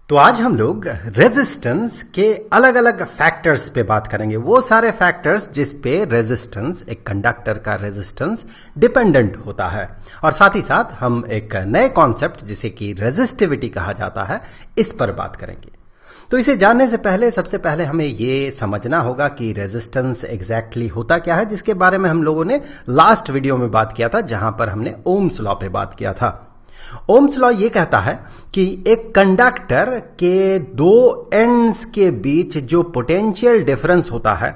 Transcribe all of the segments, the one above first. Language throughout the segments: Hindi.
तो आज हम लोग रेजिस्टेंस के अलग अलग फैक्टर्स पे बात करेंगे। वो सारे फैक्टर्स जिस पे रेजिस्टेंस, एक कंडक्टर का रेजिस्टेंस डिपेंडेंट होता है। और साथ ही साथ हम एक नए कॉन्सेप्ट जिसे कि रेजिस्टिविटी कहा जाता है, इस पर बात करेंगे। तो इसे जानने से पहले सबसे पहले हमें ये समझना होगा कि रेजिस्टेंस एग्जैक्टली होता क्या है, जिसके बारे में हम लोगों ने लास्ट वीडियो में बात किया था, जहां पर हमने ओम्स लॉ पे बात किया था। ओम्स लॉ ये कहता है कि एक कंडक्टर के दो एंड्स के बीच जो पोटेंशियल डिफरेंस होता है,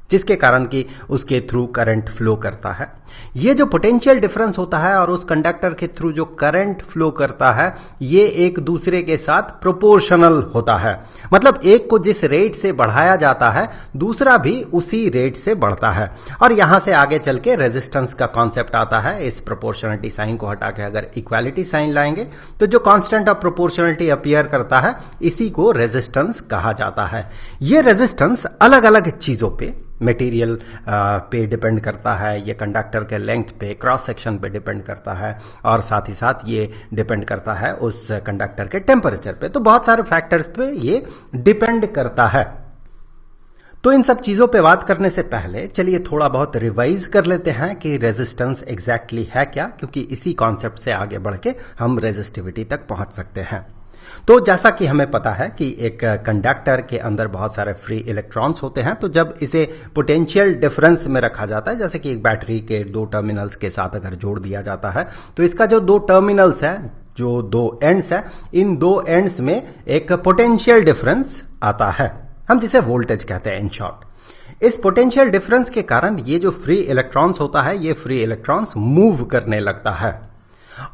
जिसके कारण कि उसके थ्रू करंट फ्लो करता है, ये जो पोटेंशियल डिफरेंस होता है और उस कंडक्टर के थ्रू जो करंट फ्लो करता है, ये एक दूसरे के साथ प्रोपोर्शनल होता है। मतलब एक को जिस रेट से बढ़ाया जाता है, दूसरा भी उसी रेट से बढ़ता है। और यहां से आगे चल के रेजिस्टेंस का कॉन्सेप्ट आता है। इस प्रोपोर्शनलिटी साइन को हटा के अगर इक्वालिटी साइन लाएंगे तो जो कांस्टेंट ऑफ प्रोपोर्शनलिटी अपीयर करता है, इसी को रेजिस्टेंस कहा जाता है। ये रेजिस्टेंस अलग अलग चीजों पे, मटेरियल पे डिपेंड करता है, ये कंडक्टर के लेंथ पे, क्रॉस सेक्शन पे डिपेंड करता है, और साथ ही साथ ये डिपेंड करता है उस कंडक्टर के टेम्परेचर पे। तो बहुत सारे फैक्टर्स पे ये डिपेंड करता है। तो इन सब चीजों पे बात करने से पहले चलिए थोड़ा बहुत रिवाइज कर लेते हैं कि रेजिस्टेंस एग्जैक्टली है क्या, क्योंकि इसी कॉन्सेप्ट से आगे बढ़ के हम रेजिस्टिविटी तक पहुंच सकते हैं। तो जैसा कि हमें पता है कि एक कंडक्टर के अंदर बहुत सारे फ्री इलेक्ट्रॉन्स होते हैं, तो जब इसे पोटेंशियल डिफरेंस में रखा जाता है, जैसे कि एक बैटरी के दो टर्मिनल्स के साथ अगर जोड़ दिया जाता है, तो इसका जो दो टर्मिनल्स है, जो दो एंड्स है, इन दो एंड्स में एक पोटेंशियल डिफरेंस आता है, हम जिसे वोल्टेज कहते हैं इन शॉर्ट। इस पोटेंशियल डिफरेंस के कारण ये जो फ्री इलेक्ट्रॉन्स होता है, ये फ्री इलेक्ट्रॉन्स मूव करने लगता है।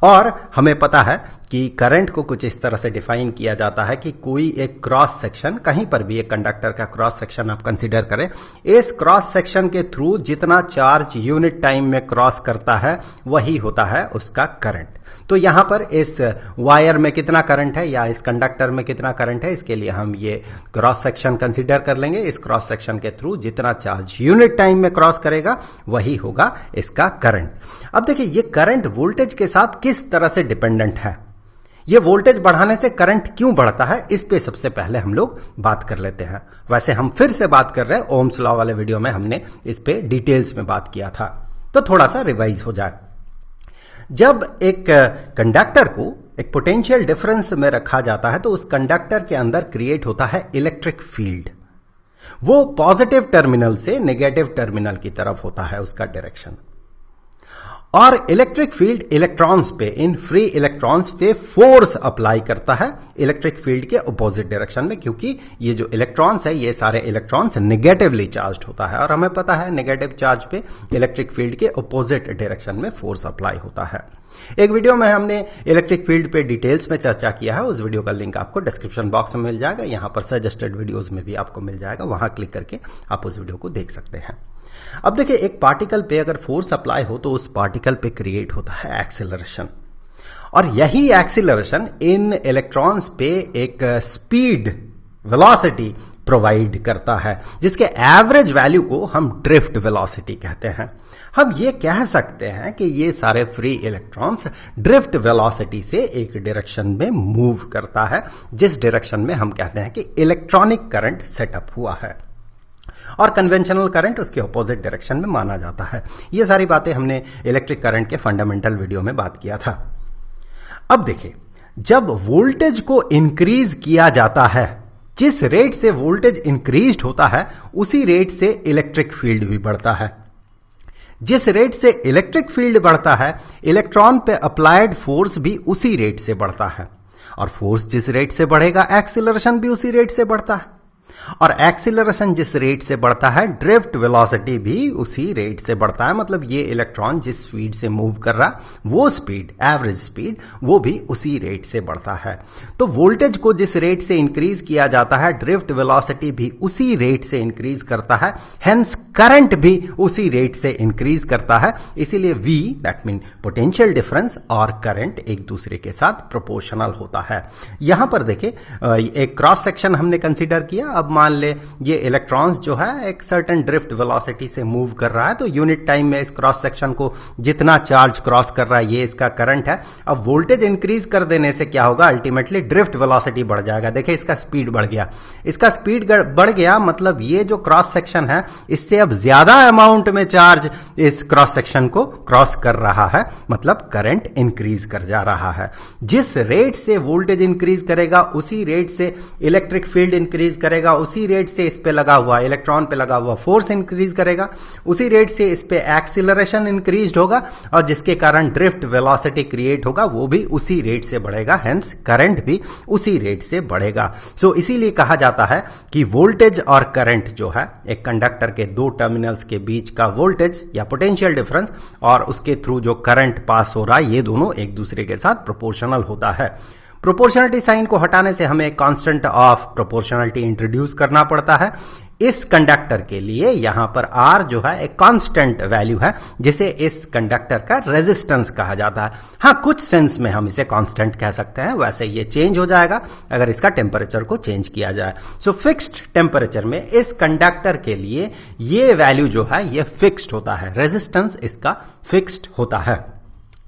और हमें पता है कि करंट को कुछ इस तरह से डिफाइन किया जाता है कि कोई एक क्रॉस सेक्शन, कहीं पर भी एक कंडक्टर का क्रॉस सेक्शन आप कंसीडर करें, इस क्रॉस सेक्शन के थ्रू जितना चार्ज यूनिट टाइम में क्रॉस करता है, वही होता है उसका करंट। तो यहां पर इस वायर में कितना करंट है या इस कंडक्टर में कितना करंट है, इसके लिए हम ये क्रॉस सेक्शन कंसीडर कर लेंगे। इस क्रॉस सेक्शन के थ्रू जितना चार्ज यूनिट टाइम में क्रॉस करेगा, वही होगा इसका करंट। अब देखिए, ये करंट वोल्टेज के साथ किस तरह से डिपेंडेंट है। ये वोल्टेज बढ़ाने से करंट क्यों बढ़ता है, इस पे सबसे पहले हम लोग बात कर लेते हैं। वैसे हम फिर से बात कर रहे हैं, ओम्स लॉ वाले वीडियो में हमने इस पे डिटेल्स में बात किया था, तो थोड़ा सा रिवाइज हो जाए। जब एक कंडक्टर को एक पोटेंशियल डिफरेंस में रखा जाता है, तो उस कंडक्टर के अंदर क्रिएट होता है इलेक्ट्रिक फील्ड। वो पॉजिटिव टर्मिनल से नेगेटिव टर्मिनल की तरफ होता है उसका डायरेक्शन। और इलेक्ट्रिक फील्ड इलेक्ट्रॉन्स पे, इन फ्री इलेक्ट्रॉन्स पे फोर्स अप्लाई करता है इलेक्ट्रिक फील्ड के अपोजिट डायरेक्शन में, क्योंकि ये जो इलेक्ट्रॉन्स है, ये सारे इलेक्ट्रॉन्स नेगेटिवली चार्ज्ड होता है, और हमें पता है नेगेटिव चार्ज पे इलेक्ट्रिक फील्ड के अपोजिट डायरेक्शन में फोर्स अप्लाई होता है। एक वीडियो में हमने इलेक्ट्रिक फील्ड पे डिटेल्स में चर्चा किया है, उस वीडियो का लिंक आपको डिस्क्रिप्शन बॉक्स में मिल जाएगा, यहां पर सजेस्टेड वीडियोस में भी आपको मिल जाएगा, वहां क्लिक करके आप उस वीडियो को देख सकते हैं। अब देखिए, एक पार्टिकल पे अगर फोर्स अप्लाई हो तो उस पार्टिकल पे क्रिएट होता है एक्सेलरेशन, और यही एक्सेलरेशन इन इलेक्ट्रॉन्स पे एक स्पीड, वेलोसिटी प्रोवाइड करता है, जिसके एवरेज वैल्यू को हम ड्रिफ्ट वेलोसिटी कहते हैं। हम ये कह सकते हैं कि ये सारे फ्री इलेक्ट्रॉन्स ड्रिफ्ट वेलोसिटी से एक डायरेक्शन में मूव करता है, जिस डायरेक्शन में हम कहते हैं कि इलेक्ट्रॉनिक करंट सेटअप हुआ है, और कन्वेंशनल करंट उसके ऑपोजिट डायरेक्शन में माना जाता है। ये सारी बातें हमने इलेक्ट्रिक करंट के फंडामेंटल वीडियो में बात किया था। अब देखिए, जब वोल्टेज को इंक्रीज किया जाता है, जिस रेट से वोल्टेज इंक्रीज होता है, उसी रेट से इलेक्ट्रिक फील्ड भी बढ़ता है। जिस रेट से इलेक्ट्रिक फील्ड बढ़ता है, इलेक्ट्रॉन पे अप्लाइड फोर्स भी उसी रेट से बढ़ता है, और फोर्स जिस रेट से बढ़ेगा, एक्सीलरेशन भी उसी रेट से बढ़ता है, और एक्सीलरेशन जिस रेट से बढ़ता है, ड्रिफ्ट वेलोसिटी भी उसी रेट से बढ़ता है। मतलब ये इलेक्ट्रॉन जिस स्पीड से मूव कर रहा, वो स्पीड, एवरेज स्पीड, वो भी उसी रेट से बढ़ता है। तो वोल्टेज को जिस रेट से इंक्रीज किया जाता है, ड्रिफ्ट वेलोसिटी भी उसी रेट से इंक्रीज करता है, हेंस करंट भी उसी रेट से इंक्रीज करता है। इसीलिए V, that mean potential difference, और करंट एक दूसरे के साथ प्रोपोर्शनल होता है। यहां पर देखिए, एक क्रॉस सेक्शन हमने कंसीडर किया। अब मान ले ये इलेक्ट्रॉन्स जो है एक सर्टेन ड्रिफ्ट वेलोसिटी से मूव कर रहा है, तो यूनिट टाइम में इस क्रॉस सेक्शन को जितना चार्ज क्रॉस कर रहा है ये इसका करंट है। अब वोल्टेज इंक्रीज कर देने से क्या होगा, अल्टीमेटली ड्रिफ्ट वेलोसिटी बढ़ जाएगा। देखिए इसका स्पीड बढ़ गया, इसका स्पीड बढ़ गया, मतलब ये जो क्रॉस सेक्शन है इससे अब ज्यादा अमाउंट में चार्ज इस क्रॉस सेक्शन को क्रॉस कर रहा है, मतलब करंट इंक्रीज कर जा रहा है। जिस रेट से वोल्टेज इंक्रीज करेगा उसी रेट से इलेक्ट्रिक फील्ड इंक्रीज करेगा, उसी रेट से इस पे लगा हुआ इलेक्ट्रॉन पे लगा हुआ फोर्स इंक्रीज करेगा, उसी रेट से इस पे एक्सीलरेशन इंक्रीज होगा और जिसके कारण ड्रिफ्ट वेलोसिटी क्रिएट होगा वो भी उसी रेट से बढ़ेगा, हेंस करंट भी उसी रेट से बढ़ेगा। सो इसीलिए कहा जाता है कि वोल्टेज और करंट जो है एक कंडक्टर के दो टर्मिनल्स के बीच का वोल्टेज या पोटेंशियल डिफरेंस और उसके थ्रू जो करंट पास हो रहा है ये दोनों एक दूसरे के साथ प्रोपोर्शनल होता है। प्रोपोर्शनलिटी साइन को हटाने से हमें कांस्टेंट ऑफ प्रोपोर्शनलिटी इंट्रोड्यूस करना पड़ता है। इस कंडक्टर के लिए यहां पर R जो है एक कांस्टेंट वैल्यू है जिसे इस कंडक्टर का रेजिस्टेंस कहा जाता है। हाँ, कुछ सेंस में हम इसे कांस्टेंट कह सकते हैं, वैसे ये चेंज हो जाएगा अगर इसका टेम्परेचर को चेंज किया जाए। सो फिक्स्ड टेम्परेचर में इस कंडक्टर के लिए ये वैल्यू जो है ये फिक्स्ड होता है, रेजिस्टेंस इसका फिक्स्ड होता है।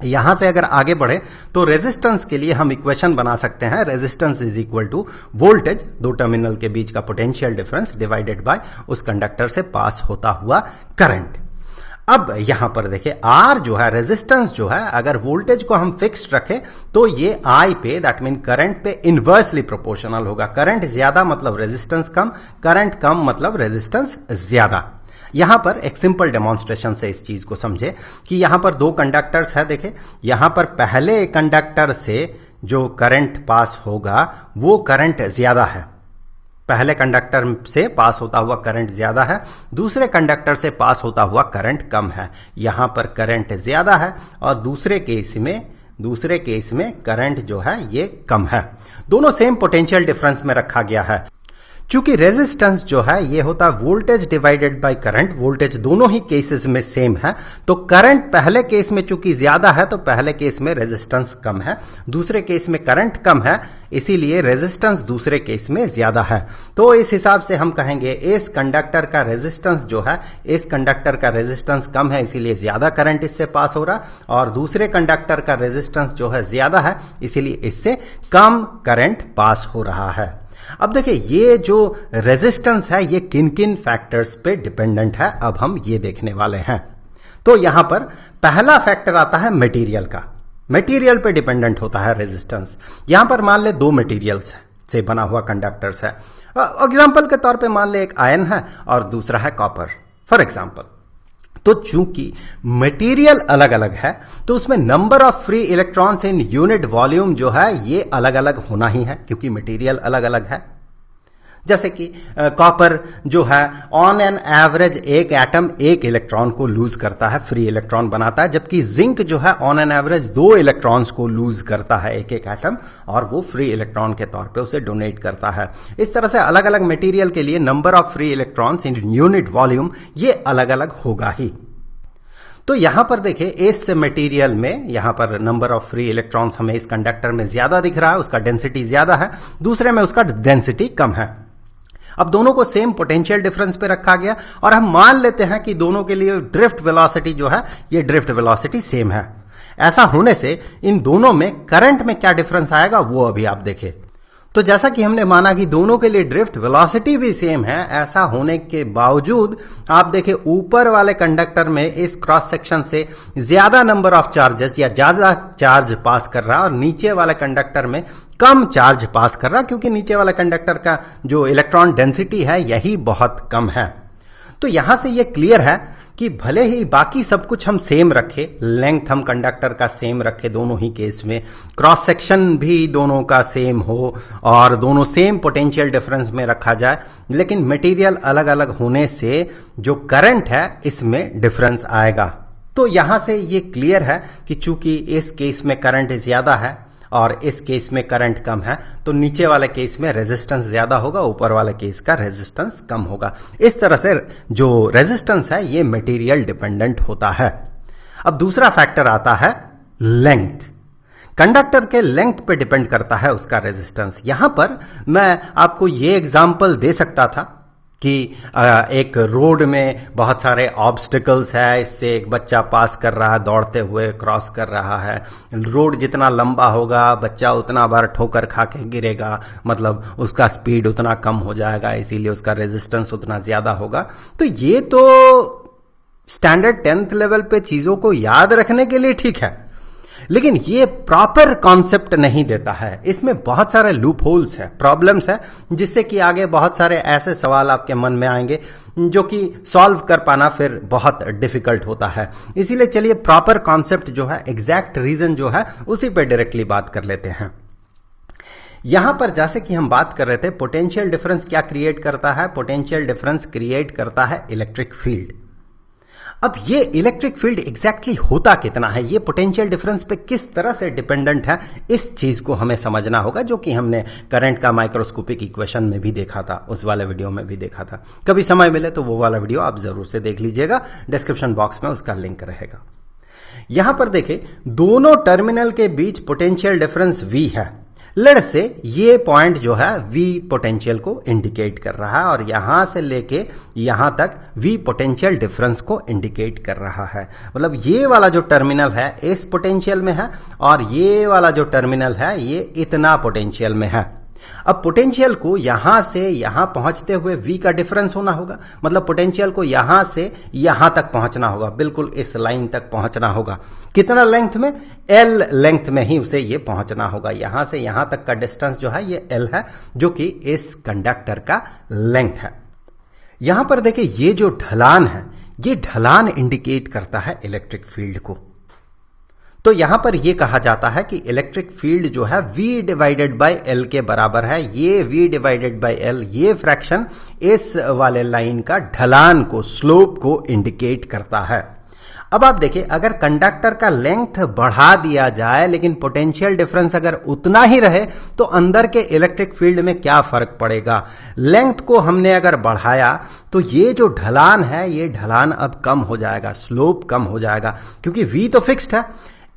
यहां से अगर आगे बढ़े तो रेजिस्टेंस के लिए हम इक्वेशन बना सकते हैं, resistance is equal to voltage, दो टर्मिनल के बीच का पोटेंशियल डिफरेंस डिवाइडेड बाय उस कंडक्टर से पास होता हुआ करंट। अब यहां पर देखिए R जो है रेजिस्टेंस जो है, अगर वोल्टेज को हम फिक्स्ड रखें तो ये I पे दैट मीन करंट पे इनवर्सली प्रोपोर्शनल होगा। करंट ज्यादा मतलब रेजिस्टेंस कम, करंट कम मतलब रेजिस्टेंस ज्यादा। यहां पर एक सिंपल डेमोन्स्ट्रेशन से इस चीज को समझे कि यहां पर दो कंडक्टर्स है। देखें यहां पर पहले कंडक्टर से जो करंट पास होगा वो करंट ज्यादा है, पहले कंडक्टर से पास होता हुआ करंट ज्यादा है, दूसरे कंडक्टर से पास होता हुआ करंट कम है। यहां पर करंट ज्यादा है और दूसरे केस में करंट जो है ये कम है। दोनों सेम पोटेंशियल डिफरेंस में रखा गया है। चूंकि रेजिस्टेंस जो है ये होता है voltage divided by current, voltage दोनों ही केसेस में सेम है, तो करंट पहले केस में चूंकि ज्यादा है तो पहले केस में रेजिस्टेंस कम है, दूसरे केस में करंट कम है, इसीलिए रेजिस्टेंस दूसरे केस में ज्यादा है। तो इस हिसाब से हम कहेंगे इस कंडक्टर का रेजिस्टेंस जो है, इस कंडक्टर का रेजिस्टेंस कम है इसीलिए ज्यादा करंट इससे पास हो रहा, और दूसरे कंडक्टर का रेजिस्टेंस जो है ज्यादा है इसीलिए इससे कम करंट पास हो रहा है। अब देखिए ये जो रेजिस्टेंस है ये किन किन फैक्टर्स पे डिपेंडेंट है, अब हम ये देखने वाले हैं। तो यहां पर पहला फैक्टर आता है मटेरियल का, मटेरियल पे डिपेंडेंट होता है रेजिस्टेंस। यहां पर मान ले दो मटेरियल्स से बना हुआ कंडक्टर्स है, एग्जांपल के तौर पे मान ले एक आयन है और दूसरा है कॉपर फॉर एग्जांपल। तो चूंकि मटेरियल अलग अलग है तो उसमें number of free electrons in unit volume जो है ये अलग अलग होना ही है, क्योंकि मटेरियल अलग अलग है। जैसे कि कॉपर जो है ऑन एन एवरेज एक एटम एक इलेक्ट्रॉन को लूज करता है, फ्री इलेक्ट्रॉन बनाता है, जबकि जिंक जो है ऑन एन एवरेज दो इलेक्ट्रॉन्स को लूज करता है एक एक एटम और वो फ्री इलेक्ट्रॉन के तौर पे उसे डोनेट करता है। इस तरह से अलग अलग मटेरियल के लिए number of free electrons in unit volume ये अलग अलग होगा ही। तो यहां पर देखिए इस मटेरियल में यहां पर नंबर ऑफ फ्री इलेक्ट्रॉन्स हमें इस कंडक्टर में ज्यादा दिख रहा है, उसका डेंसिटी ज्यादा है, दूसरे में उसका डेंसिटी कम है। अब दोनों को सेम पोटेंशियल डिफरेंस पे रखा गया और हम मान लेते हैं कि दोनों के लिए ड्रिफ्ट वेलोसिटी जो है ये ड्रिफ्ट वेलोसिटी सेम है। ऐसा होने से इन दोनों में करंट में क्या डिफरेंस आएगा वो अभी आप देखें। तो जैसा कि हमने माना कि दोनों के लिए ड्रिफ्ट वेलोसिटी भी सेम है, ऐसा होने के बावजूद आप देखें ऊपर वाले कंडक्टर में इस क्रॉस सेक्शन से ज्यादा नंबर ऑफ चार्जेस या ज्यादा चार्ज पास कर रहा है और नीचे वाले कंडक्टर में कम चार्ज पास कर रहा, क्योंकि नीचे वाले कंडक्टर का जो इलेक्ट्रॉन डेंसिटी है यही बहुत कम है। तो यहां से ये क्लियर है कि भले ही बाकी सब कुछ हम सेम रखें, लेंथ हम कंडक्टर का सेम रखें दोनों ही केस में, क्रॉस सेक्शन भी दोनों का सेम हो और दोनों सेम पोटेंशियल डिफरेंस में रखा जाए, लेकिन मटेरियल अलग अलग होने से जो करंट है इसमें डिफरेंस आएगा। तो यहां से ये क्लियर है कि चूंकि इस केस में करंट ज्यादा है और इस केस में करंट कम है तो नीचे वाले केस में रेजिस्टेंस ज्यादा होगा, ऊपर वाले केस का रेजिस्टेंस कम होगा। इस तरह से जो रेजिस्टेंस है ये मटेरियल डिपेंडेंट होता है। अब दूसरा फैक्टर आता है लेंथ, कंडक्टर के लेंथ पे डिपेंड करता है उसका रेजिस्टेंस। यहां पर मैं आपको ये एग्जांपल दे सकता था कि एक रोड में बहुत सारे ऑब्स्टिकल्स है, इससे एक बच्चा पास कर रहा है, दौड़ते हुए क्रॉस कर रहा है। रोड जितना लंबा होगा बच्चा उतना बार ठोकर खा के गिरेगा, मतलब उसका स्पीड उतना कम हो जाएगा, इसीलिए उसका रेजिस्टेंस उतना ज्यादा होगा। तो ये तो स्टैंडर्ड 10th लेवल पे चीजों को याद रखने के लिए ठीक है, लेकिन ये प्रॉपर कॉन्सेप्ट नहीं देता है। इसमें बहुत सारे लूप होल्स है, प्रॉब्लम्स है, जिससे कि आगे बहुत सारे ऐसे सवाल आपके मन में आएंगे जो कि सॉल्व कर पाना फिर बहुत डिफिकल्ट होता है। इसीलिए चलिए प्रॉपर कॉन्सेप्ट जो है, एग्जैक्ट रीजन जो है, उसी पे डायरेक्टली बात कर लेते हैं। यहां पर जैसे कि हम बात कर रहे थे, पोटेंशियल डिफरेंस क्या क्रिएट करता है? पोटेंशियल डिफरेंस क्रिएट करता है इलेक्ट्रिक फील्ड। अब ये इलेक्ट्रिक फील्ड एग्जैक्टली होता कितना है, ये पोटेंशियल डिफरेंस पे किस तरह से डिपेंडेंट है, इस चीज को हमें समझना होगा, जो कि हमने करंट का माइक्रोस्कोपिक इक्वेशन में भी देखा था, उस वाले वीडियो में भी देखा था। कभी समय मिले तो वो वाला वीडियो आप जरूर से देख लीजिएगा, डिस्क्रिप्शन बॉक्स में उसका लिंक रहेगा। यहां पर देखें, दोनों टर्मिनल के बीच पोटेंशियल डिफरेंस V है। लेट से ये पॉइंट जो है V पोटेंशियल को इंडिकेट कर रहा है, और यहां से लेके यहां तक V पोटेंशियल डिफरेंस को इंडिकेट कर रहा है। मतलब ये वाला जो टर्मिनल है इस पोटेंशियल में है, और ये वाला जो टर्मिनल है ये इतना पोटेंशियल में है। अब पोटेंशियल को यहां से यहां पहुंचते हुए V का डिफरेंस होना होगा, मतलब पोटेंशियल को यहां से यहां तक पहुंचना होगा, बिल्कुल इस लाइन तक पहुंचना होगा। कितना लेंथ में? L लेंथ में ही उसे ये पहुंचना होगा। यहां से यहां तक का डिस्टेंस जो है ये L है, जो कि इस कंडक्टर का लेंथ है। यहां पर देखिए, ये जो ढलान है, ये ढलान इंडिकेट करता है इलेक्ट्रिक फील्ड को। तो यहां पर यह कहा जाता है कि इलेक्ट्रिक फील्ड जो है V डिवाइडेड बाय L के बराबर है। ये V डिवाइडेड बाय L, ये फ्रैक्शन इस वाले लाइन का ढलान को, स्लोप को इंडिकेट करता है। अब आप देखिए, अगर कंडक्टर का लेंथ बढ़ा दिया जाए लेकिन पोटेंशियल डिफरेंस अगर उतना ही रहे, तो अंदर के इलेक्ट्रिक फील्ड में क्या फर्क पड़ेगा? लेंथ को हमने अगर बढ़ाया तो ये जो ढलान है, ये ढलान अब कम हो जाएगा, स्लोप कम हो जाएगा, क्योंकि V तो फिक्स्ड है।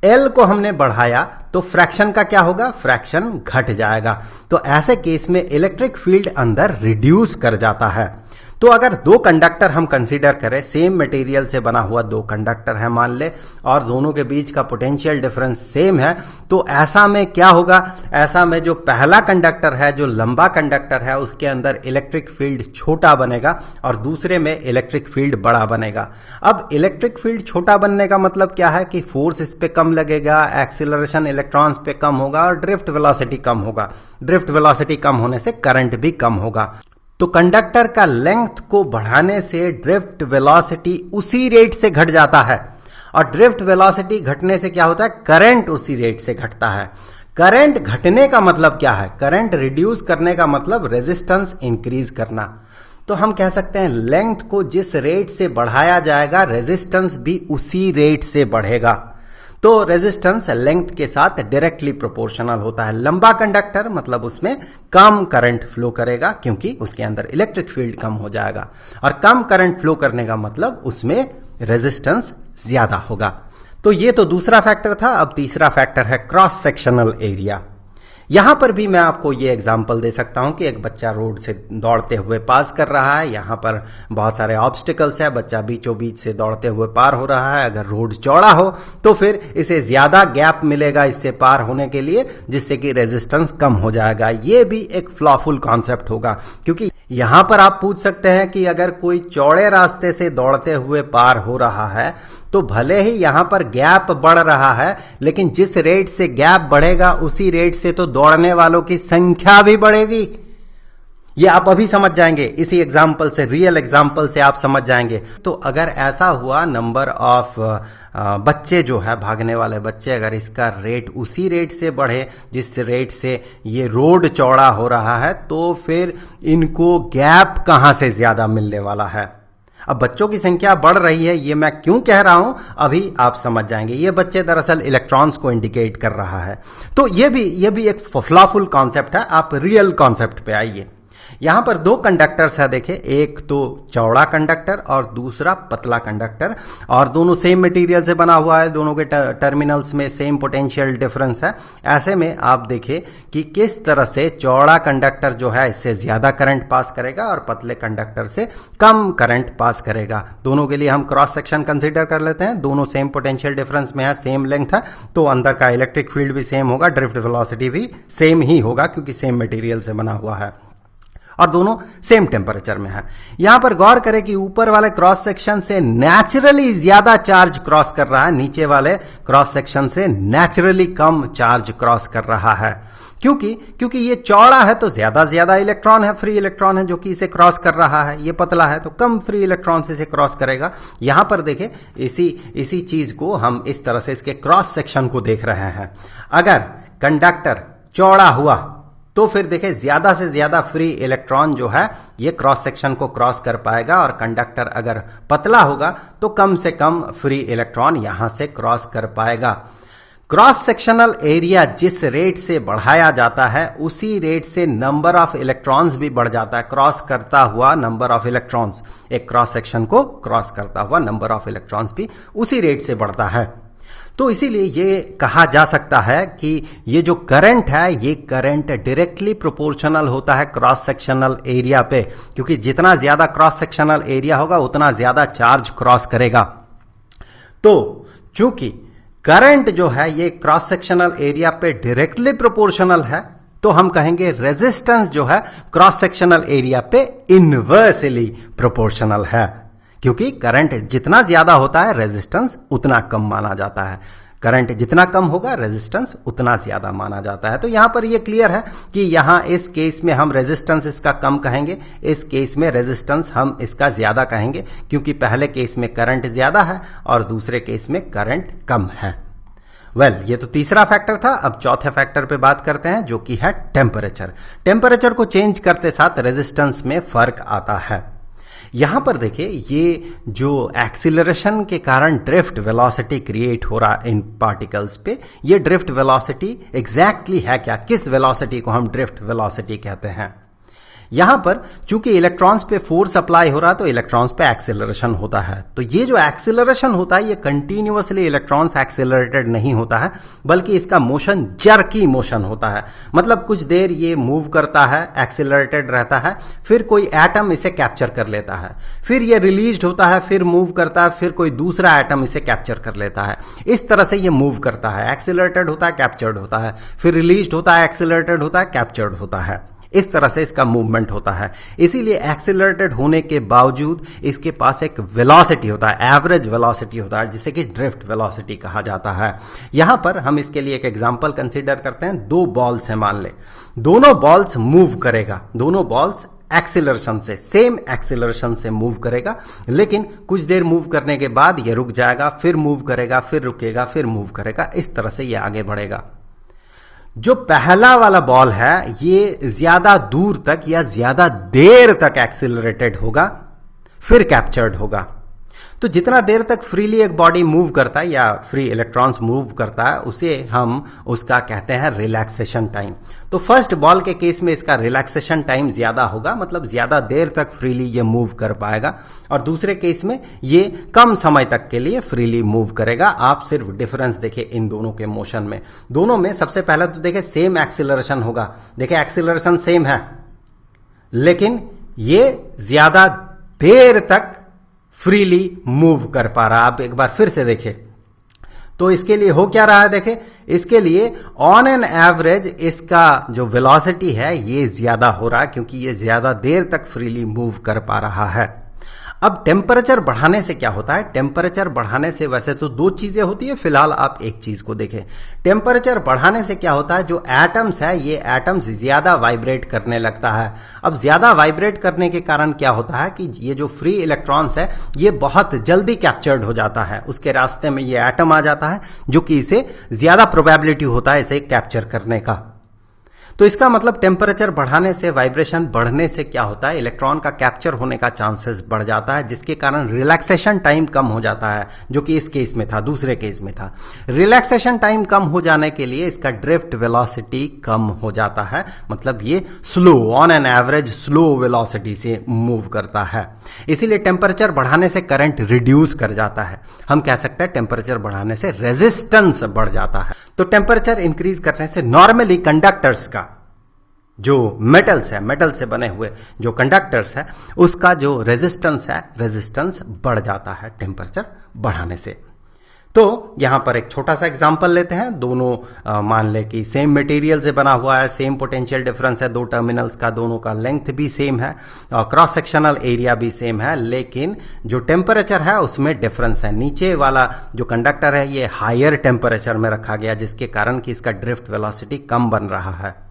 L को हमने बढ़ाया तो फ्रैक्शन का क्या होगा? फ्रैक्शन घट जाएगा। तो ऐसे केस में इलेक्ट्रिक फील्ड अंदर रिड्यूस कर जाता है। तो अगर दो कंडक्टर हम कंसीडर करें, सेम मटेरियल से बना हुआ दो कंडक्टर है मान ले, और दोनों के बीच का पोटेंशियल डिफरेंस सेम है, तो ऐसा में क्या होगा? ऐसा में जो पहला कंडक्टर है, जो लंबा कंडक्टर है, उसके अंदर इलेक्ट्रिक फील्ड छोटा बनेगा और दूसरे में इलेक्ट्रिक फील्ड बड़ा बनेगा। अब इलेक्ट्रिक फील्ड छोटा बनने का मतलब क्या है कि फोर्स इस पे कम लगेगा, एक्सीलरेशन इलेक्ट्रॉन्स पे कम होगा और ड्रिफ्ट वेलोसिटी कम होगा। ड्रिफ्ट वेलोसिटी कम होने से करंट भी कम होगा। तो कंडक्टर का लेंथ को बढ़ाने से ड्रिफ्ट वेलोसिटी उसी रेट से घट जाता है, और ड्रिफ्ट वेलोसिटी घटने से क्या होता है? करंट उसी रेट से घटता है। करंट घटने का मतलब क्या है? करंट रिड्यूस करने का मतलब रेजिस्टेंस इंक्रीज करना। तो हम कह सकते हैं लेंथ को जिस रेट से बढ़ाया जाएगा, रेजिस्टेंस भी उसी रेट से बढ़ेगा। तो रेजिस्टेंस लेंथ के साथ डायरेक्टली प्रोपोर्शनल होता है। लंबा कंडक्टर मतलब उसमें कम करंट फ्लो करेगा, क्योंकि उसके अंदर इलेक्ट्रिक फील्ड कम हो जाएगा, और कम करंट फ्लो करने का मतलब उसमें रेजिस्टेंस ज्यादा होगा। तो ये तो दूसरा फैक्टर था। अब तीसरा फैक्टर है क्रॉस सेक्शनल एरिया। यहां पर भी मैं आपको ये एग्जांपल दे सकता हूं कि एक बच्चा रोड से दौड़ते हुए पास कर रहा है। यहां पर बहुत सारे ऑब्स्टिकल्स है, बच्चा बीचों बीच से दौड़ते हुए पार हो रहा है। अगर रोड चौड़ा हो तो फिर इसे ज्यादा गैप मिलेगा इससे पार होने के लिए, जिससे कि रेजिस्टेंस कम हो जाएगा। ये भी एक फ्लॉफुल कॉन्सेप्ट होगा, क्योंकि यहां पर आप पूछ सकते हैं कि अगर कोई चौड़े रास्ते से दौड़ते हुए पार हो रहा है तो भले ही यहां पर गैप बढ़ रहा है, लेकिन जिस रेट से गैप बढ़ेगा उसी रेट से तो दौड़ने वालों की संख्या भी बढ़ेगी। ये आप अभी समझ जाएंगे, इसी एग्जाम्पल से, रियल एग्जाम्पल से आप समझ जाएंगे। तो अगर ऐसा हुआ, नंबर ऑफ बच्चे जो है, भागने वाले बच्चे, अगर इसका रेट उसी रेट से बढ़े जिस रेट से ये रोड चौड़ा हो रहा है, तो फिर इनको गैप कहां से ज्यादा मिलने वाला है। अब बच्चों की संख्या बढ़ रही है, ये मैं क्यों कह रहा हूं अभी आप समझ जाएंगे। ये बच्चे दरअसल इलेक्ट्रॉन्स को इंडिकेट कर रहा है। तो ये भी एक फ्लॉफुल कॉन्सेप्ट है। आप रियल कॉन्सेप्ट पे आइए। यहां पर दो कंडक्टर्स है, देखे, एक तो चौड़ा कंडक्टर और दूसरा पतला कंडक्टर, और दोनों सेम मटेरियल से बना हुआ है, दोनों के टर्मिनल्स में सेम पोटेंशियल डिफरेंस है। ऐसे में आप देखें कि किस तरह से चौड़ा कंडक्टर जो है इससे ज्यादा करंट पास करेगा और पतले कंडक्टर से कम करंट पास करेगा। दोनों के लिए हम क्रॉस सेक्शन कंसीडर कर लेते हैं, दोनों सेम पोटेंशियल डिफरेंस में है, सेम लेंथ है, तो अंदर का इलेक्ट्रिक फील्ड भी सेम होगा, ड्रिफ्ट वेलोसिटी भी सेम ही होगा क्योंकि सेम मटेरियल से बना हुआ है और दोनों सेम टेम्परेचर में है। यहां पर गौर करें कि ऊपर वाले क्रॉस सेक्शन से नेचुरली ज्यादा चार्ज क्रॉस कर रहा है, नीचे वाले क्रॉस सेक्शन से नेचुरली कम चार्ज क्रॉस कर रहा है। क्योंकि ये चौड़ा है तो ज्यादा इलेक्ट्रॉन है, फ्री इलेक्ट्रॉन है जो कि इसे क्रॉस कर रहा है, ये पतला है तो कम फ्री इलेक्ट्रॉन से इसे क्रॉस करेगा। यहां पर देखें इसी चीज को हम इस तरह से इसके क्रॉस सेक्शन को देख रहे हैं। अगर कंडक्टर चौड़ा हुआ तो फिर देखें ज्यादा से ज्यादा फ्री इलेक्ट्रॉन जो है ये क्रॉस सेक्शन को क्रॉस कर पाएगा, और कंडक्टर अगर पतला होगा तो कम से कम फ्री इलेक्ट्रॉन यहां से क्रॉस कर पाएगा। क्रॉस सेक्शनल एरिया जिस रेट से बढ़ाया जाता है उसी रेट से नंबर ऑफ इलेक्ट्रॉन्स भी बढ़ जाता है। क्रॉस करता हुआ नंबर ऑफ इलेक्ट्रॉन्स, एक क्रॉस सेक्शन को क्रॉस करता हुआ नंबर ऑफ इलेक्ट्रॉन्स भी उसी रेट से बढ़ता है। तो इसीलिए ये कहा जा सकता है कि ये जो करंट है ये करंट डायरेक्टली प्रोपोर्शनल होता है क्रॉस सेक्शनल एरिया पे, क्योंकि जितना ज्यादा क्रॉस सेक्शनल एरिया होगा उतना ज्यादा चार्ज क्रॉस करेगा। तो चूंकि करंट जो है ये क्रॉस सेक्शनल एरिया पे डायरेक्टली प्रोपोर्शनल है, तो हम कहेंगे रेजिस्टेंस जो है क्रॉस सेक्शनल एरिया पे इनवर्सली प्रोपोर्शनल है, क्योंकि करंट जितना ज्यादा होता है रेजिस्टेंस उतना कम माना जाता है। करंट जितना कम होगा रेजिस्टेंस उतना ज्यादा माना जाता है। तो यहां पर यह क्लियर है कि यहां इस केस में हम रेजिस्टेंस इसका कम कहेंगे, इस केस में रेजिस्टेंस हम इसका ज्यादा कहेंगे, क्योंकि पहले केस में करंट ज्यादा है और दूसरे केस में करंट कम है। ये तो तीसरा फैक्टर था। अब चौथे फैक्टर पे बात करते हैं जो कि है टेम्परेचर। टेम्परेचर को चेंज करते साथ रेजिस्टेंस में फर्क आता है। यहां पर देखिए ये जो एक्सीलरेशन के कारण ड्रिफ्ट वेलोसिटी क्रिएट हो रहा है इन पार्टिकल्स पे, ये ड्रिफ्ट वेलोसिटी एग्जैक्टली है क्या, किस वेलोसिटी को हम ड्रिफ्ट वेलोसिटी कहते हैं। यहां पर चूंकि इलेक्ट्रॉन्स पे फोर्स अप्लाई हो रहा है तो इलेक्ट्रॉन्स पे एक्सेलरेशन होता है। तो ये जो एक्सेलरेशन होता है ये कंटिन्यूअसली इलेक्ट्रॉन्स एक्सेलरेटेड नहीं होता है, बल्कि इसका मोशन जर्की मोशन होता है। मतलब कुछ देर ये मूव करता है, एक्सेलरेटेड रहता है, फिर कोई एटम इसे कैप्चर कर लेता है, फिर ये रिलीज्ड होता है, फिर मूव करता है, फिर कोई दूसरा एटम इसे कैप्चर कर लेता है। इस तरह से ये मूव करता है, एक्सेलरेटेड होता है, कैप्चर्ड होता है, फिर रिलीज्ड होता है, एक्सेलरेटेड होता है, कैप्चर्ड होता है। इस तरह से इसका मूवमेंट होता है। इसीलिए एक्सेलरेटेड होने के बावजूद इसके पास एक वेलोसिटी होता है, एवरेज वेलोसिटी होता है, जिसे कि ड्रिफ्ट वेलोसिटी कहा जाता है। यहां पर हम इसके लिए एक एग्जांपल कंसीडर करते हैं। दो बॉल्स हैं, मान ले, दोनों बॉल्स मूव करेगा, दोनों बॉल्स एक्सेलरेशन से, सेम एक्सेलरेशन से मूव करेगा, लेकिन कुछ देर मूव करने के बाद ये रुक जाएगा, फिर मूव करेगा, फिर रुकेगा, फिर मूव करेगा। इस तरह से ये आगे बढ़ेगा। जो पहला वाला बॉल है ये ज्यादा दूर तक या ज्यादा देर तक एक्सिलरेटेड होगा, फिर कैप्चर्ड होगा। तो जितना देर तक फ्रीली एक बॉडी मूव करता है या फ्री इलेक्ट्रॉन्स मूव करता है उसे हम उसका कहते हैं रिलैक्सेशन टाइम। तो फर्स्ट बॉल के केस में इसका रिलैक्सेशन टाइम ज्यादा होगा, मतलब ज्यादा देर तक फ्रीली ये मूव कर पाएगा, और दूसरे केस में ये कम समय तक के लिए फ्रीली मूव करेगा। आप सिर्फ डिफरेंस देखें इन दोनों के मोशन में। दोनों में सबसे पहले तो देखें सेम एक्सिलरेशन होगा, देखें एक्सिलरेशन सेम है, लेकिन ये ज्यादा देर तक फ्रीली मूव कर पा रहा है। आप एक बार फिर से देखें तो इसके लिए हो क्या रहा है, देखें इसके लिए ऑन एन एवरेज इसका जो वेलोसिटी है ये ज्यादा हो रहा है, क्योंकि ये ज्यादा देर तक फ्रीली मूव कर पा रहा है। अब टेम्परेचर बढ़ाने से क्या होता है, टेम्परेचर बढ़ाने से वैसे तो दो चीजें होती है, फिलहाल आप एक चीज को देखें। टेम्परेचर बढ़ाने से क्या होता है, जो एटम्स है ये एटम्स ज्यादा वाइब्रेट करने लगता है। अब ज्यादा वाइब्रेट करने के कारण क्या होता है कि ये जो फ्री इलेक्ट्रॉन्स है ये बहुत जल्दी कैप्चर्ड हो जाता है, उसके रास्ते में ये एटम आ जाता है जो कि इसे ज्यादा प्रोबेबिलिटी होता है इसे कैप्चर करने का। तो इसका मतलब टेम्परेचर बढ़ाने से, वाइब्रेशन बढ़ने से क्या होता है, इलेक्ट्रॉन का कैप्चर होने का चांसेस बढ़ जाता है, जिसके कारण रिलैक्सेशन टाइम कम हो जाता है, जो कि इस केस में था, दूसरे केस में था। रिलैक्सेशन टाइम कम हो जाने के लिए इसका ड्रिफ्ट वेलोसिटी कम हो जाता है, मतलब ये slow, on an average slow velocity से मूव करता है। इसीलिए टेम्परेचर बढ़ाने से करंट रिड्यूस कर जाता है। हम कह सकते हैं टेम्परेचर बढ़ाने से रेजिस्टेंस बढ़ जाता है। तो टेम्परेचर इंक्रीज करने से नॉर्मली कंडक्टर्स का जो मेटल्स है, मेटल से बने हुए जो कंडक्टर्स है, उसका जो रेजिस्टेंस है, रेजिस्टेंस बढ़ जाता है टेम्परेचर बढ़ाने से। तो यहां पर एक छोटा सा एग्जांपल लेते हैं। दोनों मान ले कि सेम मटेरियल से बना हुआ है, सेम पोटेंशियल डिफरेंस है दो टर्मिनल्स का, दोनों का लेंथ भी सेम है और क्रॉस सेक्शनल एरिया भी सेम है, लेकिन जो टेम्परेचर है उसमें डिफरेंस है। नीचे वाला जो कंडक्टर है ये हायर टेम्परेचर में रखा गया, जिसके कारण कि इसका ड्रिफ्ट वेलोसिटी कम बन रहा है।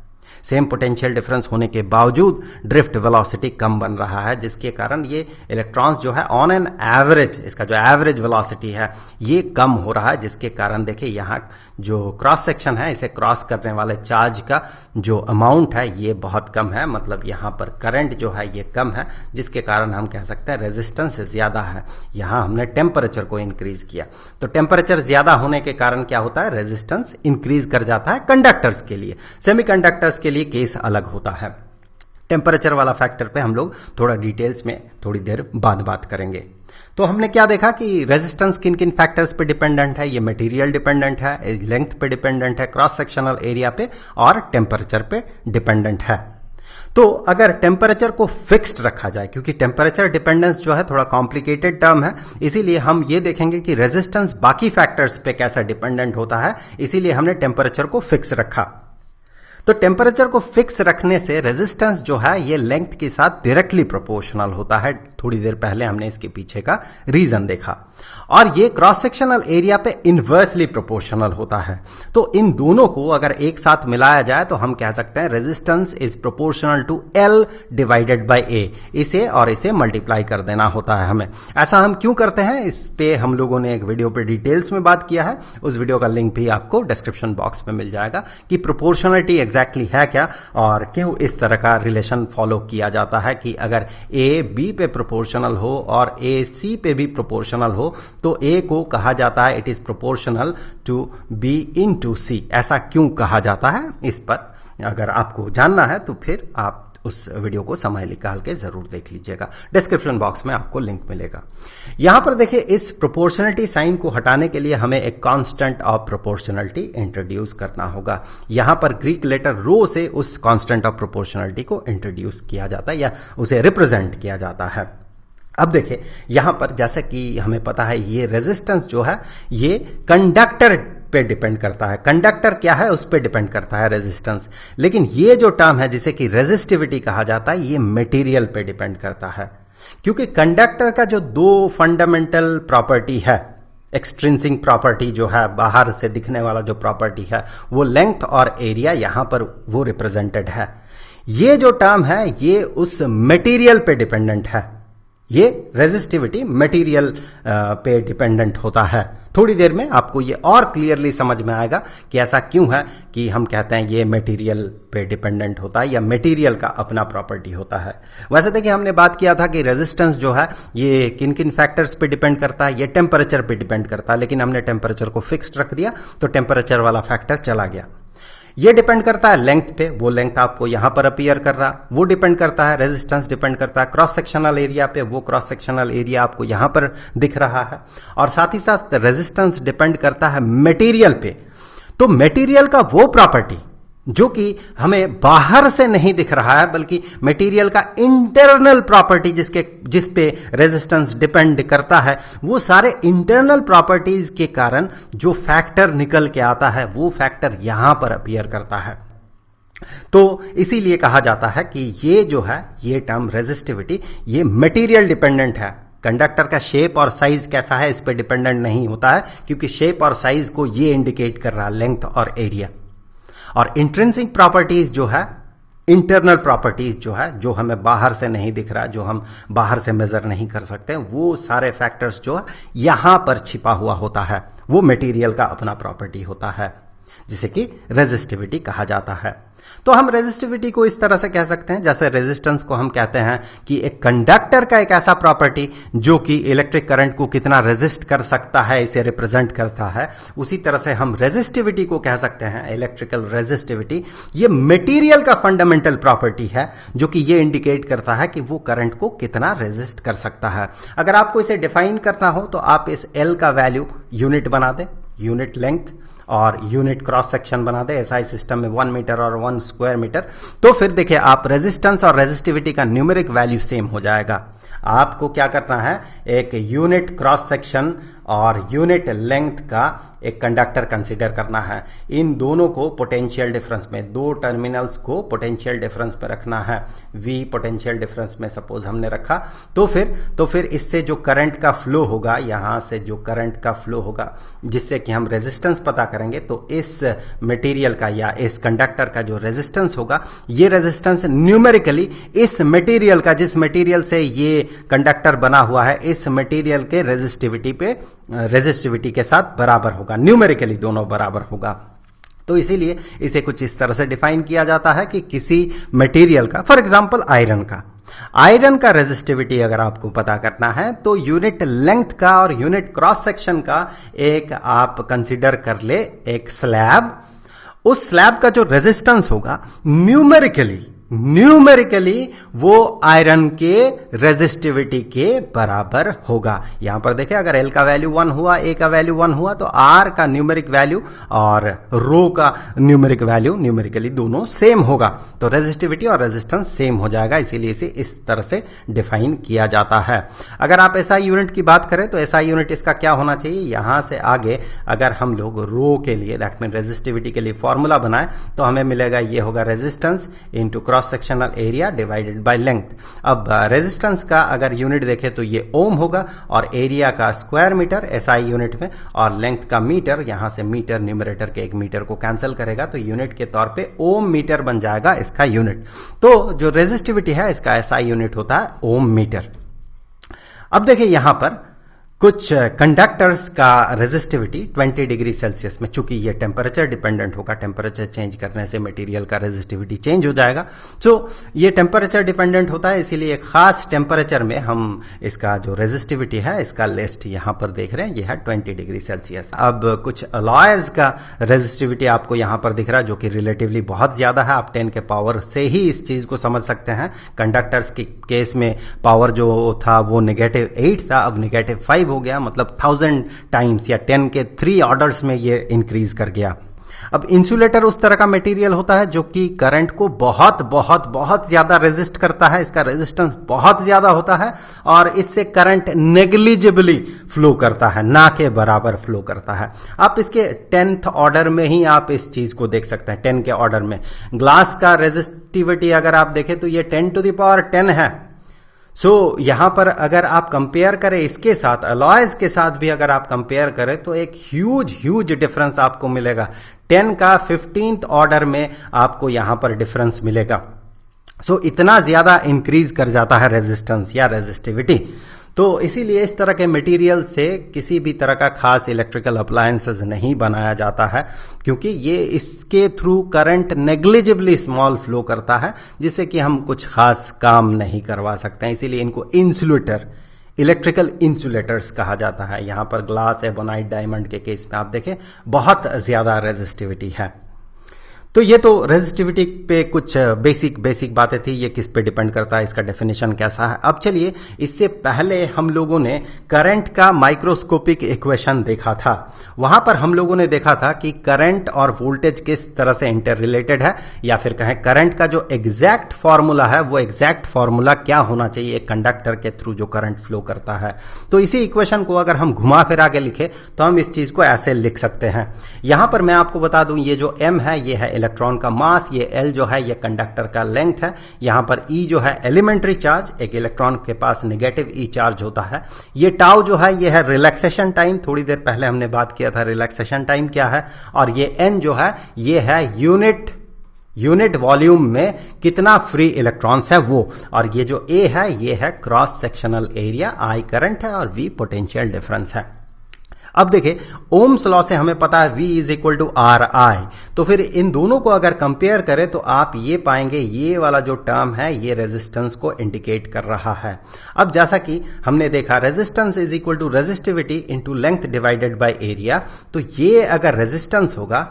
सेम पोटेंशियल डिफरेंस होने के बावजूद ड्रिफ्ट वेलोसिटी कम बन रहा है, जिसके कारण ये इलेक्ट्रॉन्स जो है ऑन एन एवरेज, इसका जो एवरेज वेलोसिटी है ये कम हो रहा है, जिसके कारण देखिए यहाँ जो क्रॉस सेक्शन है, इसे क्रॉस करने वाले चार्ज का जो अमाउंट है ये बहुत कम है, मतलब यहाँ पर करंट जो है ये कम है, जिसके कारण हम कह सकते हैं रेजिस्टेंस ज्यादा है। यहाँ हमने टेम्परेचर को इंक्रीज किया, तो टेम्परेचर ज्यादा होने के कारण क्या होता है, रेजिस्टेंस इंक्रीज कर जाता है कंडक्टर्स के लिए। सेमीकंडक्टर्स के लिए केस अलग होता है। टेम्परेचर वाला फैक्टर पे हम लोग थोड़ा डिटेल्स में थोड़ी देर बाद बात करेंगे। तो हमने क्या देखा कि रेजिस्टेंस किन किन फैक्टर्स पे डिपेंडेंट है, ये मटेरियल डिपेंडेंट है, लेंथ पे डिपेंडेंट है, क्रॉस सेक्शनल एरिया पे और टेम्परेचर पे डिपेंडेंट है। तो अगर टेम्परेचर को फिक्स्ड रखा जाए, क्योंकि टेम्परेचर डिपेंडेंस जो है थोड़ा कॉम्प्लिकेटेड टर्म है, इसीलिए हम ये देखेंगे कि रेजिस्टेंस बाकी फैक्टर्स पे कैसा डिपेंडेंट होता है, इसीलिए हमने टेम्परेचर को फिक्स रखा। तो टेम्परेचर को फिक्स रखने से रेजिस्टेंस जो है ये लेंथ के साथ डायरेक्टली प्रोपोर्शनल होता है। थोड़ी देर पहले हमने इसके पीछे का रीजन देखा। और ये क्रॉस सेक्शनल एरिया पे इनवर्सली प्रोपोर्शनल होता है। तो इन दोनों को अगर एक साथ मिलाया जाए तो हम कह सकते हैं resistance is proportional to L divided by A। इसे और इसे मल्टीप्लाई कर देना होता है हमें। ऐसा हम क्यों करते हैं, इस पे हम लोगों ने एक वीडियो पे डिटेल्स में बात किया है, उस वीडियो का लिंक भी आपको डिस्क्रिप्शन बॉक्स में मिल जाएगा कि प्रोपोर्शनलिटी एग्जैक्टली है क्या और क्यों इस तरह का रिलेशन फॉलो किया जाता है कि अगर A B पे प्रोपोर्शनल हो और A C पे भी प्रोपोर्शनल हो तो A को कहा जाता है it is proportional to B into C। ऐसा क्यों कहा जाता है, इस पर अगर आपको जानना है तो फिर आप उस वीडियो को समय निकाल के जरूर देख लीजिएगा। डिस्क्रिप्शन बॉक्स में आपको लिंक मिलेगा। यहां पर देखिए इस प्रोपोर्शनलिटी साइन को हटाने के लिए हमें एक कांस्टेंट ऑफ प्रोपोर्शनलिटी इंट्रोड्यूस करना होगा। यहां पर ग्रीक लेटर रो से उस कांस्टेंट ऑफ प्रोपोर्शनलिटी को इंट्रोड्यूस किया जाता है या उसे रिप्रेजेंट किया जाता है। अब देखिए यहां पर जैसा कि हमें पता है ये रेजिस्टेंस जो है ये कंडक्टर पे डिपेंड करता है। कंडक्टर क्या है उस पे डिपेंड करता है रेजिस्टेंस, लेकिन ये जो टर्म है जिसे कि रेजिस्टिविटी कहा जाता है ये मटेरियल पे डिपेंड करता है। क्योंकि कंडक्टर का जो दो फंडामेंटल प्रॉपर्टी है, एक्सट्रिंसिक प्रॉपर्टी जो है बाहर से दिखने वाला जो प्रॉपर्टी है वो लेंथ और एरिया, यहां पर वो रिप्रेजेंटेड है। ये जो टर्म है ये उस मटेरियल पे डिपेंडेंट है। ये रेजिस्टिविटी मटेरियल पे डिपेंडेंट होता है। थोड़ी देर में आपको ये और क्लियरली समझ में आएगा कि ऐसा क्यों है कि हम कहते हैं ये मटेरियल पे डिपेंडेंट होता है या मटेरियल का अपना प्रॉपर्टी होता है। वैसे देखिए हमने बात किया था कि रेजिस्टेंस जो है ये किन किन फैक्टर्स पे डिपेंड करता है, ये टेम्परेचर पे डिपेंड करता है, लेकिन हमने टेम्परेचर को फिक्स्ड रख दिया तो टेम्परेचर वाला फैक्टर चला गया। ये डिपेंड करता है लेंथ पे, वो लेंथ आपको यहां पर अपीयर कर रहा, वो डिपेंड करता है, रेजिस्टेंस डिपेंड करता है क्रॉस सेक्शनल एरिया पे, वो क्रॉस सेक्शनल एरिया आपको यहां पर दिख रहा है। और साथ ही साथ रेजिस्टेंस डिपेंड करता है मटेरियल पे। तो मटेरियल का वो प्रॉपर्टी जो कि हमें बाहर से नहीं दिख रहा है बल्कि मटेरियल का इंटरनल प्रॉपर्टी जिस पे रेजिस्टेंस डिपेंड करता है, वो सारे इंटरनल प्रॉपर्टीज के कारण जो फैक्टर निकल के आता है वो फैक्टर यहां पर अपीयर करता है। तो इसीलिए कहा जाता है कि ये जो है ये टर्म रेजिस्टिविटी ये मटेरियल डिपेंडेंट है। कंडक्टर का शेप और साइज कैसा है इस पे डिपेंडेंट नहीं होता है, क्योंकि शेप और साइज को ये इंडिकेट कर रहा है लेंथ और एरिया। और इंट्रिंसिक प्रॉपर्टीज जो है, इंटरनल प्रॉपर्टीज जो है, जो हमें बाहर से नहीं दिख रहा, जो हम बाहर से मेजर नहीं कर सकते, वो सारे फैक्टर्स जो है यहां पर छिपा हुआ होता है, वो मटेरियल का अपना प्रॉपर्टी होता है। जिसे कि रेजिस्टिविटी कहा जाता है। तो हम रेजिस्टिविटी को इस तरह से कह सकते हैं, जैसे रेजिस्टेंस को हम कहते हैं कि एक कंडक्टर का एक ऐसा प्रॉपर्टी जो कि इलेक्ट्रिक करंट को कितना रेजिस्ट कर सकता है इसे रिप्रेजेंट करता है, उसी तरह से हम रेजिस्टिविटी को कह सकते हैं, इलेक्ट्रिकल रेजिस्टिविटी। ये मटेरियल का फंडामेंटल प्रॉपर्टी है जो कि ये इंडिकेट करता है कि वो करंट को कितना रेजिस्ट कर सकता है। अगर आपको इसे डिफाइन करना हो तो आप इस L का वैल्यू यूनिट बना दें, यूनिट लेंथ और यूनिट क्रॉस सेक्शन बना दे एसआई सिस्टम में 1 मीटर और 1 स्क्वायर मीटर, तो फिर देखिए आप रेजिस्टेंस और रेजिस्टिविटी का न्यूमेरिक वैल्यू सेम हो जाएगा। आपको क्या करना है, एक यूनिट क्रॉस सेक्शन और यूनिट लेंथ का एक कंडक्टर कंसीडर करना है। इन दोनों को पोटेंशियल डिफरेंस में, दो टर्मिनल्स को पोटेंशियल डिफरेंस में रखना है। V पोटेंशियल डिफरेंस में सपोज हमने रखा, तो फिर इससे जो करंट का फ्लो होगा, यहां से जो करंट का फ्लो होगा जिससे कि हम रेजिस्टेंस पता करेंगे, तो इस मटेरियल का या इस कंडक्टर का जो रेजिस्टेंस होगा, ये रेजिस्टेंस न्यूमेरिकली इस मटेरियल का, जिस मटेरियल से ये कंडक्टर बना हुआ है, इस मटेरियल के रेजिस्टिविटी के साथ बराबर होगा, न्यूमेरिकली दोनों बराबर होगा। तो इसीलिए इसे कुछ इस तरह से डिफाइन किया जाता है कि किसी मटेरियल का, फॉर एग्जांपल आयरन का रेजिस्टिविटी अगर आपको पता करना है तो यूनिट लेंथ का और यूनिट क्रॉस सेक्शन का एक आप कंसीडर कर ले एक स्लैब। उस स्लैब का जो रेजिस्टेंस होगा न्यूमेरिकली वो आयरन के रेजिस्टिविटी के बराबर होगा। यहां पर देखिए अगर L का वैल्यू 1 हुआ, A का वैल्यू 1 हुआ, तो R का न्यूमेरिक वैल्यू और रो का न्यूमेरिक वैल्यू न्यूमेरिकली दोनों सेम होगा, तो रेजिस्टिविटी और रेजिस्टेंस सेम हो जाएगा। इसीलिए इसे इस तरह से डिफाइन किया जाता है। अगर आप SI यूनिट की बात करें तो SI यूनिट इसका क्या होना चाहिए, यहां से आगे अगर हम लोग रो के लिए, दैट मीन रेजिस्टिविटी के लिए फॉर्मूला बनाए तो हमें मिलेगा, ये होगा resistance into cross sectional area divided by length. अब रेजिस्टेंस का अगर यूनिट देखें तो ये ओम होगा और एरिया का स्क्वायर मीटर SI यूनिट में, और लेंथ का मीटर, यहां से मीटर न्यूमरेटर के एक मीटर को कैंसिल करेगा तो यूनिट के तौर पे ओम मीटर बन जाएगा इसका यूनिट। तो जो रेजिस्टिविटी है इसका SI यूनिट होता है ओम मीटर। अब देखिए यहां पर कुछ कंडक्टर्स का रेजिस्टिविटी 20 डिग्री सेल्सियस में, चूंकि ये टेम्परेचर डिपेंडेंट होगा, टेम्परेचर चेंज करने से मटेरियल का रेजिस्टिविटी चेंज हो जाएगा। तो ये टेम्परेचर डिपेंडेंट होता है, इसीलिए एक खास टेम्परेचर में हम इसका जो रेजिस्टिविटी है इसका लिस्ट यहां पर देख रहे हैं, ये है 20 डिग्री सेल्सियस। अब कुछ अलॉयज का रेजिस्टिविटी आपको यहां पर दिख रहा है जो कि रिलेटिवली बहुत ज्यादा है। आप 10 के पावर से ही इस चीज को समझ सकते हैं। कंडक्टर्स के केस में पावर जो था वो -8 था, अब -5 हो गया, मतलब 1000 टाइम्स या 10 के 3 ऑर्डर्स में ये इंक्रीज कर गया। अब इंसुलेटर उस तरह का मटेरियल होता है जो कि करंट को बहुत बहुत बहुत ज्यादा रेजिस्ट करता है, इसका रेजिस्टेंस बहुत ज्यादा होता है और इससे करंट नेग्लिजिबली फ्लो करता है, ना के बराबर फ्लो करता है। आप इसके 10th ऑर्डर में ही आप इस चीज को देख सकते हैं। 10 के ऑर्डर में ग्लास का रेजिस्टिविटी अगर आप देखें तो ये 10⁻10 है। यहां पर अगर आप कंपेयर करें इसके साथ, अलॉयज के साथ भी अगर आप कंपेयर करें तो एक ह्यूज डिफरेंस आपको मिलेगा। 10 का 15th ऑर्डर में आपको यहां पर डिफरेंस मिलेगा। इतना ज्यादा इंक्रीज कर जाता है रेजिस्टेंस या रेजिस्टिविटी। तो इसीलिए इस तरह के मटेरियल से किसी भी तरह का खास इलेक्ट्रिकल अप्लायंसेस नहीं बनाया जाता है, क्योंकि ये इसके through current negligibly small flow करता है, जिससे कि हम कुछ खास काम नहीं करवा सकते हैं। इसीलिए इनको इंसुलेटर, इलेक्ट्रिकल इंसुलेटर्स कहा जाता है। यहां पर ग्लास, एबोनाइट, डायमंड के केस में आप देखें बहुत ज्यादा रेजिस्टिविटी है। तो ये तो रेजिस्टिविटी पे कुछ बेसिक बातें थी, ये किस पे डिपेंड करता है, इसका डेफिनेशन कैसा है। अब चलिए, इससे पहले हम लोगों ने करंट का माइक्रोस्कोपिक इक्वेशन देखा था। वहां पर हम लोगों ने देखा था कि करंट और वोल्टेज किस तरह से इंटर रिलेटेड है, या फिर कहें करंट का जो एग्जैक्ट फॉर्मूला है वो एग्जैक्ट फॉर्मूला क्या होना चाहिए एक कंडक्टर के थ्रू जो करंट फ्लो करता है। तो इसी इक्वेशन को अगर हम घुमा फिरा के लिखे तो हम इस चीज को ऐसे लिख सकते हैं। यहां पर मैं आपको बता दूं, ये जो m है ये है इलेक्ट्रॉन का मास, ये L जो है ये कंडक्टर का लेंथ है। यहां पर E जो है एलिमेंट्री चार्ज, एक इलेक्ट्रॉन के पास नेगेटिव E चार्ज होता है। ये टाउ जो है ये है रिलैक्सेशन टाइम, थोड़ी देर पहले हमने बात किया था रिलैक्सेशन टाइम क्या है। और ये N जो है ये है यूनिट वॉल्यूम में कितना फ्री इलेक्ट्रॉन्स है वो। और ये जो A है ये है cross sectional area, I current है और V पोटेंशियल डिफरेंस है। अब देखिए ओम्स लॉ से हमें पता है V is equal to R I, तो फिर इन दोनों को अगर कंपेयर करें तो आप ये पाएंगे ये वाला जो टर्म है ये रेजिस्टेंस को इंडिकेट कर रहा है। अब जैसा कि हमने देखा resistance is equal to resistivity into length divided by area, तो ये अगर रेजिस्टेंस होगा,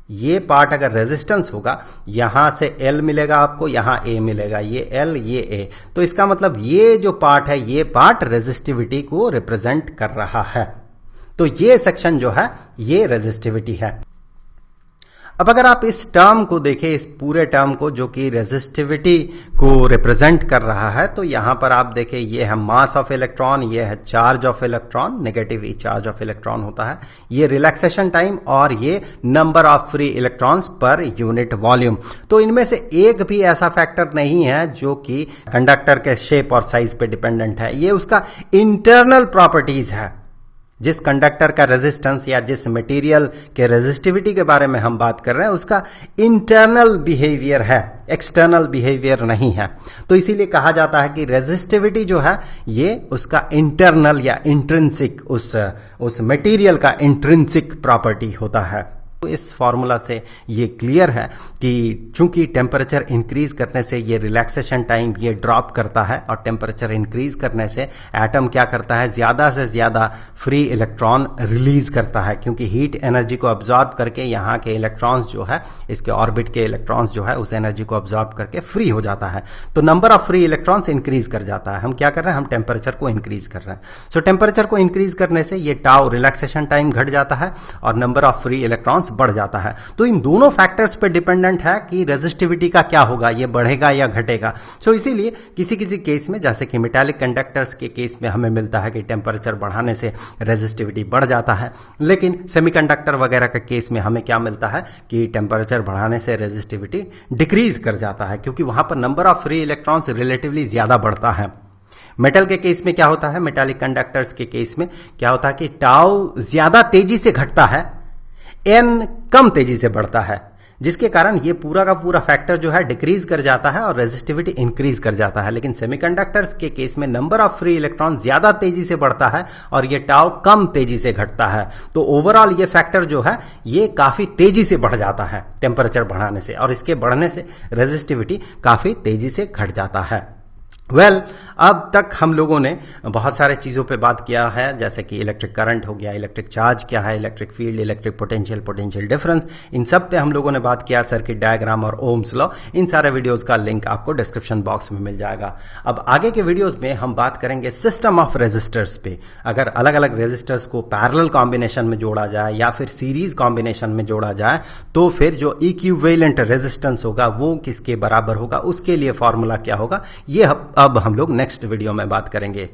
ये पार्ट अगर रेजिस्टेंस होगा, यहां से L मिलेगा आपको, यहां A मिलेगा, ये L ये A, तो इसका मतलब ये जो पार्ट है ये पार्ट रेजिस्टिविटी को रिप्रेजेंट कर रहा है। तो ये सेक्शन जो है ये रेजिस्टिविटी है। अब अगर आप इस टर्म को देखें, इस पूरे टर्म को जो कि रेजिस्टिविटी को रिप्रेजेंट कर रहा है, तो यहां पर आप देखें ये है मास ऑफ इलेक्ट्रॉन, ये है charge of electron, negative E charge of electron होता है, ये रिलैक्सेशन टाइम और ये number of free electrons per unit volume. तो इनमें से एक भी ऐसा फैक्टर नहीं है जो कि कंडक्टर के शेप और साइज पे डिपेंडेंट है, ये उसका इंटरनल प्रॉपर्टीज है। जिस कंडक्टर का रेजिस्टेंस या जिस मटेरियल के रेजिस्टिविटी के बारे में हम बात कर रहे हैं उसका इंटरनल बिहेवियर है, एक्सटर्नल बिहेवियर नहीं है। तो इसीलिए कहा जाता है कि रेजिस्टिविटी जो है ये उसका इंटरनल या इंट्रिंसिक, उस मटेरियल का इंट्रिंसिक प्रॉपर्टी होता है। तो इस फॉर्मूला से ये क्लियर है कि चूंकि टेम्परेचर इंक्रीज करने से ये रिलैक्सेशन टाइम ये ड्रॉप करता है और टेम्परेचर इंक्रीज करने से एटम क्या करता है, ज्यादा से ज्यादा फ्री इलेक्ट्रॉन रिलीज करता है, क्योंकि हीट एनर्जी को अब्जॉर्ब करके यहाँ के इलेक्ट्रॉन्स जो है, इसके ऑर्बिट के इलेक्ट्रॉन्स जो है उस एनर्जी को अब्जॉर्ब करके फ्री हो जाता है। तो number of free electrons increase कर जाता है। हम क्या कर रहे हैं, हम टेम्परेचर को इंक्रीज कर रहे हैं। सो टेम्परेचर को इंक्रीज करने से ये टाउ रिलैक्सेशन टाइम घट जाता है और नंबर ऑफ फ्री इलेक्ट्रॉन्स बढ़ जाता है। तो इन दोनों फैक्टर्स पे डिपेंडेंट है कि रेजिस्टिविटी का क्या होगा, ये बढ़ेगा या घटेगा। सो इसीलिए किसी किसी केस में, जैसे कि मेटालिक कंडक्टर्स के केस में हमें मिलता है कि टेम्परेचर बढ़ाने से रेजिस्टिविटी बढ़ जाता है, लेकिन सेमीकंडक्टर वगैरह के केस में हमें क्या मिलता है कि टेम्परेचर बढ़ाने से रेजिस्टिविटी डिक्रीज कर जाता है, क्योंकि वहां पर number of free electrons relatively ज्यादा बढ़ता है। मेटल के केस में क्या होता है, मेटालिक कंडक्टर्स के केस में क्या होता है कि टाउ ज्यादा तेजी से घटता है, एन कम तेजी से बढ़ता है, जिसके कारण ये पूरा का पूरा फैक्टर जो है डिक्रीज कर जाता है और रेजिस्टिविटी इंक्रीज कर जाता है। लेकिन सेमीकंडक्टर्स के केस में नंबर ऑफ फ्री इलेक्ट्रॉन ज्यादा तेजी से बढ़ता है और ये टाउ कम तेजी से घटता है। तो ओवरऑल ये फैक्टर जो है ये काफी तेजी से बढ़ जाता है टेम्परेचर बढ़ाने से, और इसके बढ़ने से रेजिस्टिविटी काफी तेजी से घट जाता है। अब तक हम लोगों ने बहुत सारे चीज़ों पे बात किया है, जैसे कि इलेक्ट्रिक करंट हो गया, इलेक्ट्रिक चार्ज क्या है, electric field, electric potential difference, इन सब पे हम लोगों ने बात किया, सर्किट डायग्राम और ओम्स लॉ। इन सारे वीडियोस का लिंक आपको डिस्क्रिप्शन बॉक्स में मिल जाएगा। अब आगे के वीडियोस में हम बात करेंगे सिस्टम ऑफ रेजिस्टर्स पे। अगर अलग अलग रेजिस्टर्स को पैरेलल कॉम्बिनेशन में जोड़ा जाए या फिर सीरीज कॉम्बिनेशन में जोड़ा जाए तो फिर जो इक्विवेलेंट रेजिस्टेंस होगा वो किसके बराबर होगा, उसके लिए फॉर्मूला क्या होगा, ये अब हम लोग नेक्स्ट वीडियो में बात करेंगे।